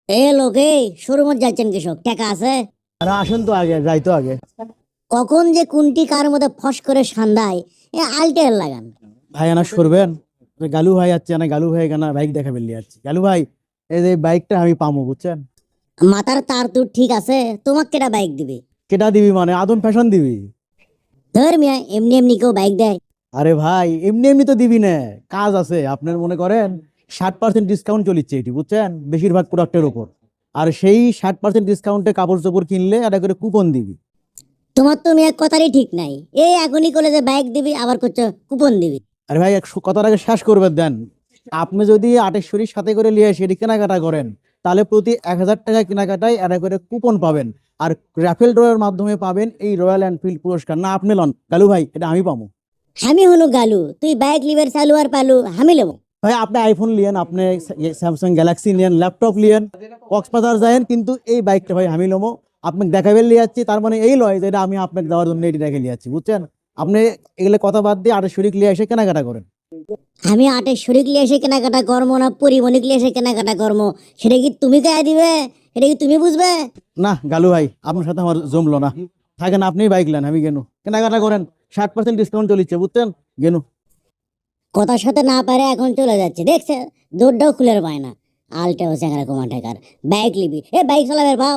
এ লোকে শোরুমত যাচ্ছেন কৃষক টাকা আছে? আরে আসেন তো আগে, যাই তো আগে। কখন যে কোনটি কার মধ্যে ফস করে সান্দায় এ আলটের লাগান। ভাই আনা সরবেন। গালু ভাই যাচ্ছে না, গালু ভাই কেনা বাইক দেখা ফেললি যাচ্ছে। গালু ভাই, এই যে বাইকটা আমি পামো বুঝছেন। মাথার তার তুর ঠিক আছে, তোমাক কেটা বাইক দিবে? কেটা দিবি মানে আদম ফ্যাশন দিবি? ধর মিয়া, এমনি এমনি কেউ বাইক দেয়? আরে ভাই এমনি এমনি তো দিবি না, কাজ আছে। আপনার মনে করেন 60% ডিসকাউন্ট চলিচ্ছে এটি বুঝছেন, বেশিরভাগ প্রোডাক্টের উপর। আর সেই 60% ডিসকাউন্টে কাপড় চোপড় কিনলে একটা করে কুপন দিবি। তোমার তো মিয়া কথারই ঠিক নাই। এই এখনই করে যে বাইক দিবি, আবার করছো কুপন দিবি। আরে ভাই কথার আগে শেষ করবে দেন। আপনি যদি আটেশ্বরীর সাথে করে নিয়ে সেটি কেনাকাটা করেন, তাহলে প্রতি 1000 টাকা কেনাকাটায় একটা করে কুপন পাবেন। আর র্যাফেল ড্রয়ের মাধ্যমে পাবেন এই রয়্যাল এনফিল্ড পুরস্কার। না আপনি লন গালু ভাই, এটা আমি পাবো। আমি হনু গালু, তুই বাইক লিবার চালু আর পালু আমি লেবো। ভাই আপনি আইফোন লিয়েন, আপনি স্যামসাং গ্যালাক্সি লিয়েন, ল্যাপটপ লিয়েন, কক্সবাজার যায়েন, কিন্তু এই বাইকটা ভাই আমি লমো। আপনাকে দেখাবেন লিয়ে যাচ্ছি, তার মানে এই লয় যে এটা আমি আপনাকে দেওয়ার জন্য এটি রেখে লিয়ে যাচ্ছি বুঝছেন। আপনি এগুলো কথা বাদ দিয়ে আটেশ্বরী লিয়ে এসে কেনাকাটা করেন। আমি আটের শরিক লিয়ে এসে কেনাকাটা কর্ম না পরিমণিক লিয়ে এসে কেনাকাটা কর্ম, সেটা কি তুমি গায়ে দিবে? এটা কি তুমি বুঝবে? না গালু ভাই, আপনার সাথে আমার জমলো না। থাকেন, আপনি বাইক নেন, আমি গেনু কেনাকাটা করেন। 60% ডিসকাউন্ট চলিচ্ছে বুঝছেন, গেনু। কথার সাথে না পারে এখন চলে যাচ্ছে, দেখছে দৌড়টাও খুলে পায় না। আলটা হচ্ছে এখানে কমা ঠেকার। বাইক লিবি, এ বাইক চালাবে পাও?